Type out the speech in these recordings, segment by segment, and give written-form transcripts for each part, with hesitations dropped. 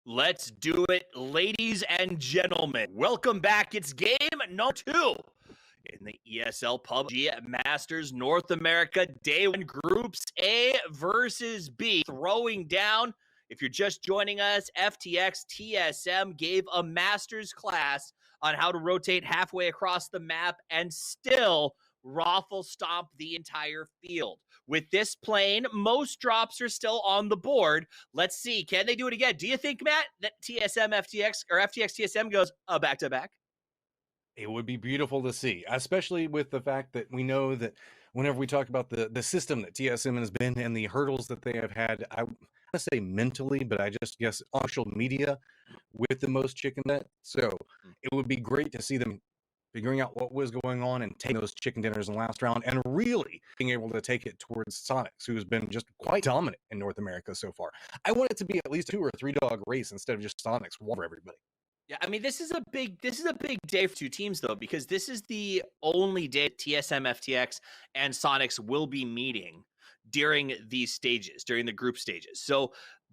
Let's do it, ladies and gentlemen. Welcome back. It's game number 2 in the ESL PUBG Masters North America Day 1 Groups A versus B. Throwing down. If you're just joining us, FTX TSM gave a master's class on how to rotate halfway across the map and still raffle stomp the entire field. With this plane, most drops are still on the board. Let's see, can they do it again? Do you think, Matt, that TSM FTX or FTX TSM goes back to back? It would be beautiful to see, especially with the fact that we know that whenever we talk about the system that TSM has been and the hurdles that they have had, I want to say mentally, but I just guess on social media with the most chicken net. So it would be great to see them figuring out what was going on and taking those chicken dinners in the last round and really being able to take it towards Soniqs, who's been just quite dominant in North America so far. I want it to be at least a 2 or 3 dog race instead of just Soniqs for everybody. Yeah, I mean, this is a big day for two teams, though, because this is the only day TSM, FTX, and Soniqs will be meeting during these stages, during the group stages. So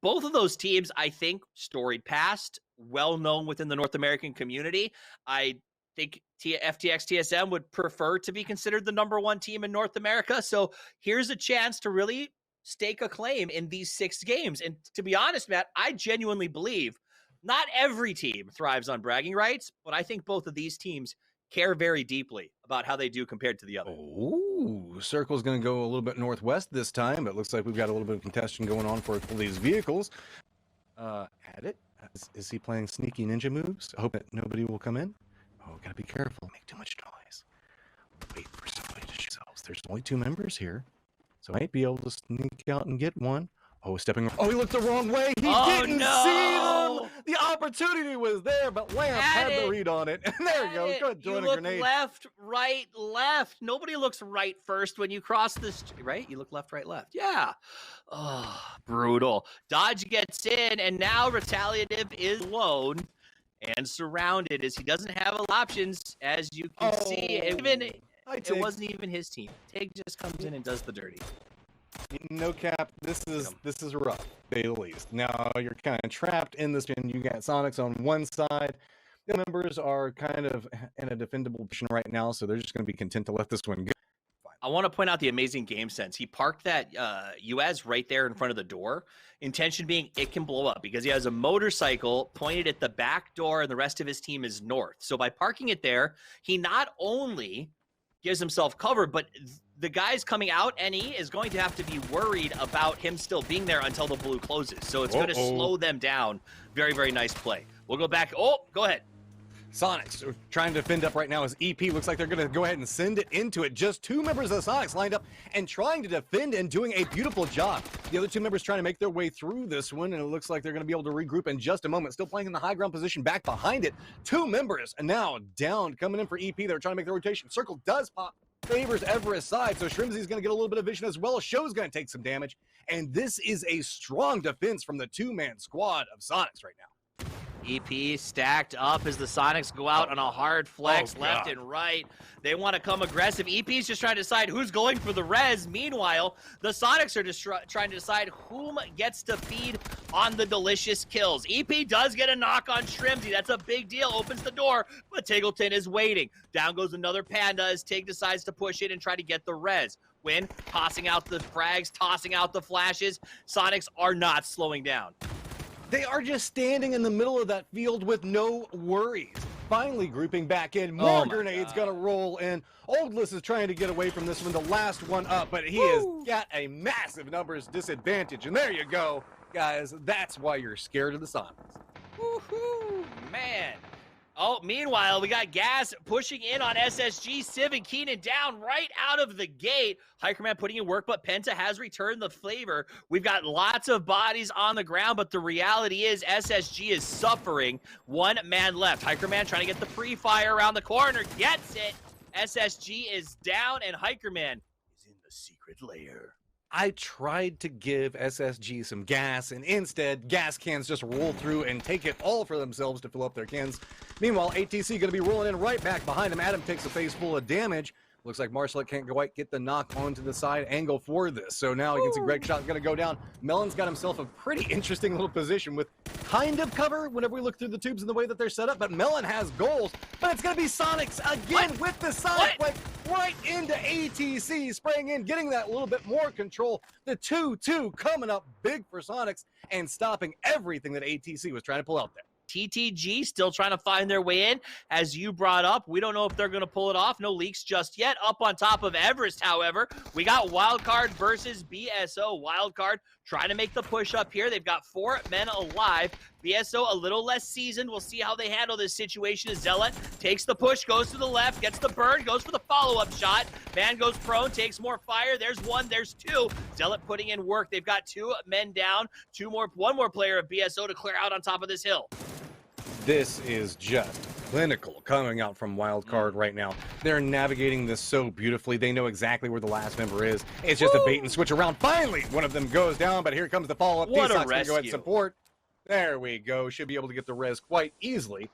both of those teams, I think, storied past, well known within the North American community. I think FTX TSM would prefer to be considered the #1 team in North America. So here's a chance to really stake a claim in these 6 games. And to be honest, Matt, I genuinely believe not every team thrives on bragging rights, but I think both of these teams care very deeply about how they do compared to the other. Oh, Circle's going to go a little bit northwest this time, but it looks like we've got a little bit of contention going on for these vehicles. At it. Is he playing sneaky ninja moves? I hope that nobody will come in. Oh, gotta be careful. Make too much noise. Wait for somebody to shoot themselves. There's only 2 members here, so I might be able to sneak out and get one. Oh, stepping. Oh, he looked the wrong way. He didn't see them. The opportunity was there, but Lamp had the read on it. And there you go. Go ahead, throw in a grenade. Left, right, left. Nobody looks right first when you cross the street, right? You look left, right, left. Yeah. Oh, brutal. Dodge gets in, and now Retaliative is alone and surrounded as he doesn't have options, as you can see. It wasn't even his team. Tig just comes in and does the dirty. No cap, this is rough, to say the least. Now you're kind of trapped in this, and you got Soniqs on one side. The members are kind of in a defendable position right now, so they're just going to be content to let this one go. I want to point out the amazing game sense. He parked that US right there in front of the door. Intention being it can blow up because he has a motorcycle pointed at the back door and the rest of his team is north. So by parking it there, he not only gives himself cover, but the guys coming out, NE, is going to have to be worried about him still being there until the blue closes. So it's going to slow them down. Very, very nice play. We'll go back. Oh, go ahead. Soniqs are trying to defend up right now as EP. Looks like they're going to go ahead and send it into it. Just 2 members of the Soniqs lined up and trying to defend and doing a beautiful job. The other 2 members trying to make their way through this one, and it looks like they're going to be able to regroup in just a moment. Still playing in the high ground position back behind it. 2 members and now down, coming in for EP. They're trying to make the rotation. Circle does pop. Favors Everest's side, so Shrimzy's going to get a little bit of vision as well. Show's going to take some damage, and this is a strong defense from the 2-man squad of Soniqs right now. EP stacked up as the Soniqs go out on a hard flex left and right. They want to come aggressive. EP's just trying to decide who's going for the res. Meanwhile, the Soniqs are just trying to decide whom gets to feed on the delicious kills. EP does get a knock on Shrimzy. That's a big deal. Opens the door, but Tiggleton is waiting. Down goes another Panda as Tig decides to push it and try to get the res. Win, tossing out the frags, tossing out the flashes. Soniqs are not slowing down. They are just standing in the middle of that field with no worries. Finally grouping back in. More grenades going to roll in. Oldless is trying to get away from this one, the last one up, but he has got a massive numbers disadvantage. And there you go, guys. That's why you're scared of the Soniqs. Woohoo, man. Oh, meanwhile, we got Gas pushing in on SSG. Civ and Keenan down right out of the gate. Hikerman putting in work, but Penta has returned the flavor. We've got lots of bodies on the ground, but the reality is SSG is suffering. 1 man left. Hikerman trying to get the pre-fire around the corner. Gets it. SSG is down, and Hikerman is in the secret lair. I tried to give SSG some gas, and instead, gas cans just roll through and take it all for themselves to fill up their cans. Meanwhile, ATC going to be rolling in right back behind him. Adam takes a face full of damage. Looks like Marcelet can't quite get the knock onto the side angle for this. So now you can see Greg Shot's going to go down. Melon's got himself a pretty interesting little position with kind of cover whenever we look through the tubes and the way that they're set up, but Melon has goals, but it's going to be Soniqs again with the Sonic Blade right into ATC, spraying in, getting that little bit more control. The 2-2 coming up big for Soniqs and stopping everything that ATC was trying to pull out there. TTG still trying to find their way in. As you brought up, we don't know if they're going to pull it off. No leaks just yet. Up on top of Everest, however, we got Wildcard versus BSO. Wildcard trying to make the push up here. They've got 4 men alive. BSO a little less seasoned. We'll see how they handle this situation as Zealot takes the push, goes to the left, gets the burn, goes for the follow-up shot. Man goes prone, takes more fire. There's 1, there's 2. Zealot putting in work. They've got 2 men down, 1 more player of BSO to clear out on top of this hill. This is just clinical coming out from Wildcard right now. They're navigating this so beautifully. They know exactly where the last member is. It's just a bait and switch around. Finally, one of them goes down, but here comes the follow-up. What a rescue. Go ahead and rescue. support. There we go. Should be able to get the res quite easily.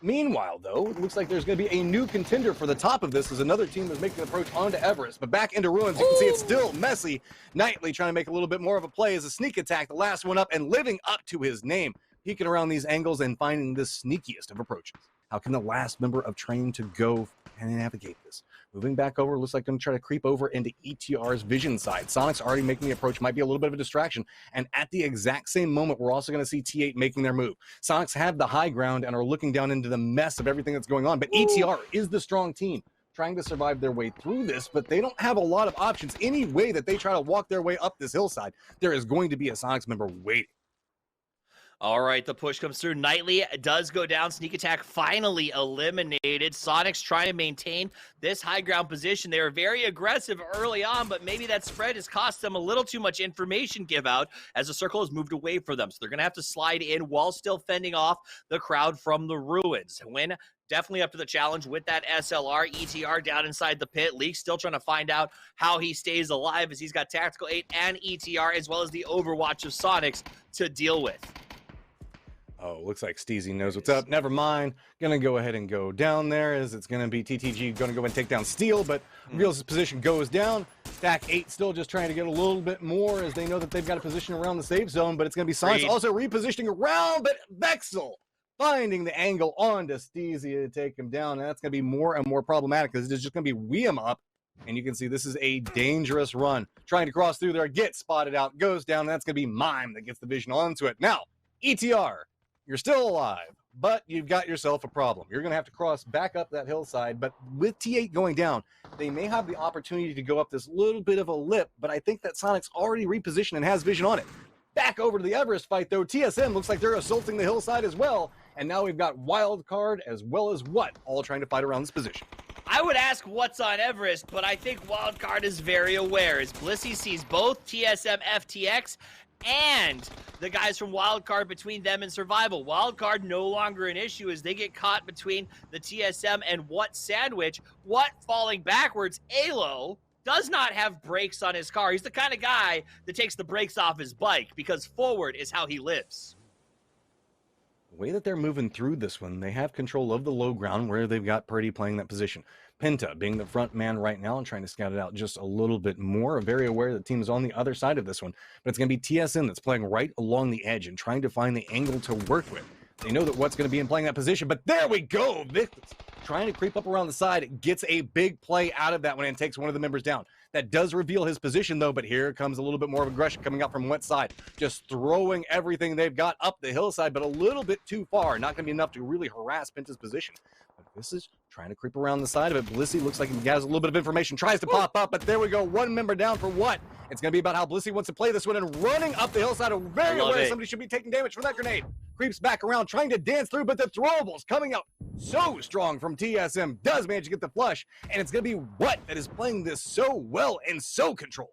Meanwhile, though, it looks like there's going to be a new contender for the top of this as another team is making an approach onto Everest. But back into Ruins, you can see it's still messy. Knightley trying to make a little bit more of a play as a sneak attack, the last one up and living up to his name. Peeking around these angles and finding the sneakiest of approaches. How can the last member of Train to go and navigate this? Moving back over, looks like going to try to creep over into ETR's vision side. Soniqs already making the approach, might be a little bit of a distraction. And at the exact same moment, we're also going to see T8 making their move. Soniqs have the high ground and are looking down into the mess of everything that's going on. But ETR is the strong team, trying to survive their way through this, but they don't have a lot of options. Any way that they try to walk their way up this hillside, there is going to be a Soniqs member waiting. All right, the push comes through. Knightley does go down. Sneak attack finally eliminated. Soniqs trying to maintain this high ground position. They were very aggressive early on, but maybe that spread has cost them a little too much information give out as the circle has moved away for them. So they're going to have to slide in while still fending off the crowd from the ruins. Win definitely up to the challenge with that SLR. ETR down inside the pit. Leak still trying to find out how he stays alive as he's got Tactical 8 and ETR as well as the overwatch of Soniqs to deal with. Oh, looks like Steezy knows what's up. Never mind. Gonna go ahead and go down there as it's gonna be TTG gonna go and take down Steel, but Reveal's position goes down. Stack 8 still just trying to get a little bit more as they know that they've got a position around the safe zone, but it's gonna be Soniqs also repositioning around, but Vexel finding the angle onto Steezy to take him down, and that's gonna be more and more problematic because it's just gonna be Weem up. And you can see this is a dangerous run. Trying to cross through there, gets spotted out, goes down, and that's gonna be Mime that gets the vision onto it. Now, ETR. You're still alive, but you've got yourself a problem. You're going to have to cross back up that hillside, but with T8 going down, they may have the opportunity to go up this little bit of a lip, but I think that Soniqs already repositioned and has vision on it. Back over to the Everest fight, though. TSM looks like they're assaulting the hillside as well, and now we've got Wildcard as well as What, all trying to fight around this position. I would ask what's on Everest, but I think Wildcard is very aware as Blissey sees both TSM FTX and the guys from Wildcard between them and Survival. Wildcard no longer an issue as they get caught between the TSM and What sandwich. What falling backwards, Alo does not have brakes on his car. He's the kind of guy that takes the brakes off his bike because forward is how he lives. The way that they're moving through this one, they have control of the low ground where they've got Purdy playing that position. Penta being the front man right now and trying to scout it out just a little bit more. Very aware the team is on the other side of this one, but it's going to be TSM that's playing right along the edge and trying to find the angle to work with. They know that What's going to be in playing that position, but there we go. Victus trying to creep up around the side, gets a big play out of that one and takes one of the members down. That does reveal his position, though, but here comes a little bit more of aggression coming out from Wet side. Just throwing everything they've got up the hillside, but a little bit too far. Not going to be enough to really harass Penta's position. But this is trying to creep around the side of it. Blissey looks like he has a little bit of information, tries to pop up, but there we go. One member down for What. It's going to be about how Blissey wants to play this one and running up the hillside. Very aware somebody should be taking damage from that grenade. Creeps back around, trying to dance through, but the throwables coming out so strong from TSM. Does manage to get the flush, and it's going to be What that is playing this so well and so controlled.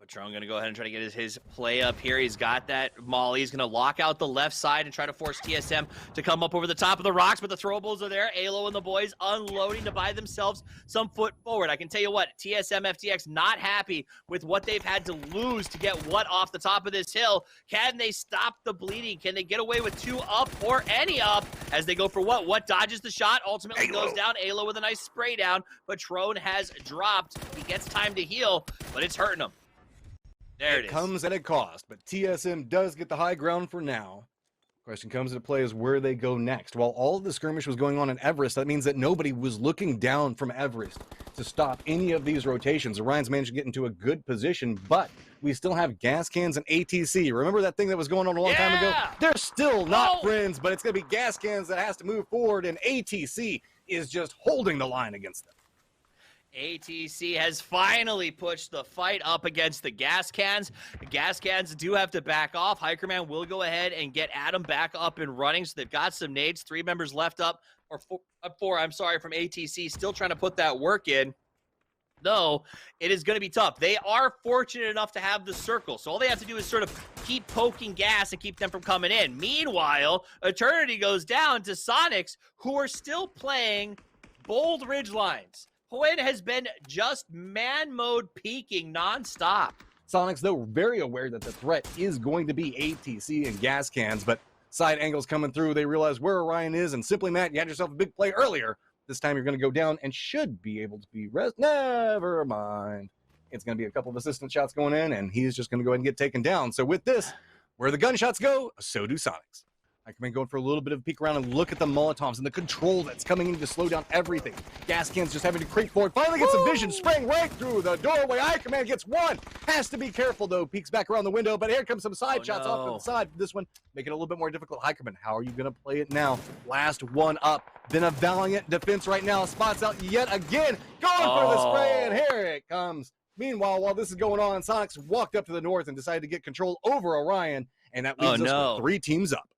Patron going to go ahead and try to get his play up here. He's got that Molly. He's going to lock out the left side and try to force TSM to come up over the top of the rocks, but the throwables are there. Alo and the boys unloading to buy themselves some foot forward. I can tell you what, TSM FTX not happy with what they've had to lose to get What off the top of this hill. Can they stop the bleeding? Can they get away with 2 up or any up as they go for What? What dodges the shot, ultimately goes down. Alo with a nice spray down. Patron has dropped. He gets time to heal, but it's hurting him. There it is. Comes at a cost, but TSM does get the high ground for now. Question comes into play is where they go next. While all of the skirmish was going on in Everest, that means that nobody was looking down from Everest to stop any of these rotations. Orion's managed to get into a good position, but we still have gas cans and ATC. Remember that thing that was going on a long time ago? They're still not friends, but it's going to be gas cans that has to move forward, and ATC is just holding the line against them. ATC has finally pushed the fight up against the gas cans. The gas cans do have to back off. Hikerman will go ahead and get Adam back up and running. So they've got some nades. 3 members left up, or four, I'm sorry, from ATC. Still trying to put that work in. Though, it is going to be tough. They are fortunate enough to have the circle. So all they have to do is sort of keep poking gas and keep them from coming in. Meanwhile, Eternity goes down to Soniqs, who are still playing bold ridge lines. Hoenn has been just man mode peaking nonstop. Soniqs, though, very aware that the threat is going to be ATC and gas cans, but side angles coming through, they realize where Orion is, and Simply Matt, you had yourself a big play earlier. This time you're going to go down and should be able to be never mind. It's going to be a couple of assistant shots going in, and he's just going to go ahead and get taken down. So with this, where the gunshots go, so do Soniqs. Hikerman going for a little bit of a peek around and look at the Molotovs and the control that's coming in to slow down everything. Gas cans just having to creep forward. Finally gets some vision, spraying right through the doorway. Hikerman gets one. Has to be careful, though. Peeks back around the window, but here comes some side shots off to the side. This one making it a little bit more difficult. Hikerman, how are you going to play it now? Last one up. Been a valiant defense right now. Spots out yet again. Going for the spray, and here it comes. Meanwhile, while this is going on, Soniqs walked up to the north and decided to get control over Orion, and that leaves us with 3 teams up.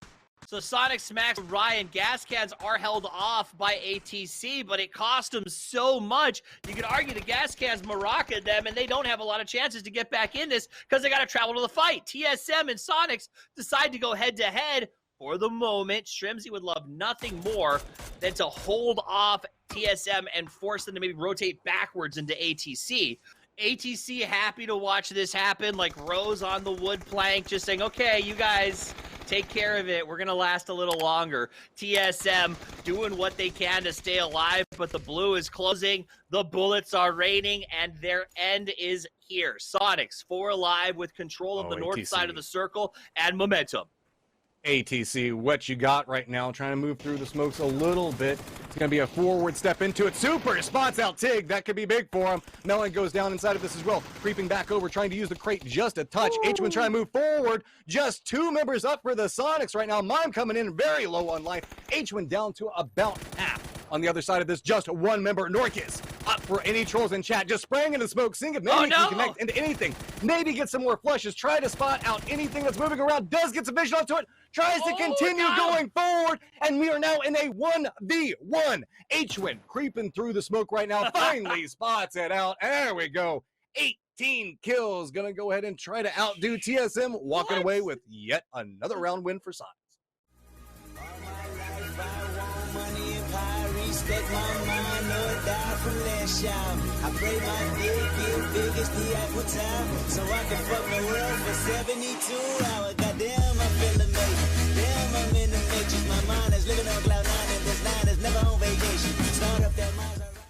So Soniqs smacks Ryan. Gas cans are held off by ATC, but it cost them so much. You could argue the gas cans Morocco'd them, and they don't have a lot of chances to get back in this because they got to travel to the fight. TSM and Soniqs decide to go head-to-head for the moment. Shrimsy would love nothing more than to hold off TSM and force them to maybe rotate backwards into ATC. ATC happy to watch this happen, like Rose on the wood plank, just saying, okay, you guys take care of it. We're going to last a little longer. TSM doing what they can to stay alive, but the blue is closing. The bullets are raining, and their end is here. Soniqs 4 alive with control of the north side of the circle and momentum. ATC, what you got right now, trying to move through the smokes a little bit. It's going to be a forward step into it. Super spots out Tig. That could be big for him. Melon goes down inside of this as well. Creeping back over, trying to use the crate just a touch. H1 trying to move forward. Just 2 members up for the Soniqs right now. Mime coming in very low on life. H1 down to about half. On the other side of this, just 1 member. Norkis up for any trolls in chat. Just spraying into smoke, seeing if maybe he can connect into anything. Maybe get some more flushes. Try to spot out anything that's moving around. Does get some vision onto it. Tries to continue going forward. And we are now in a 1v1. H1 creeping through the smoke right now. Finally spots it out. There we go. 18 kills. Gonna go ahead and try to outdo TSM. Walking away with yet another round win for Soniqs. Respect my mind, no die from last shot. I pray my dick get big as the Eiffel Tower, so I can fuck the world for 72 hours. Goddamn, I feel amazing. Damn, I'm in the matrix. My mind is living on cloud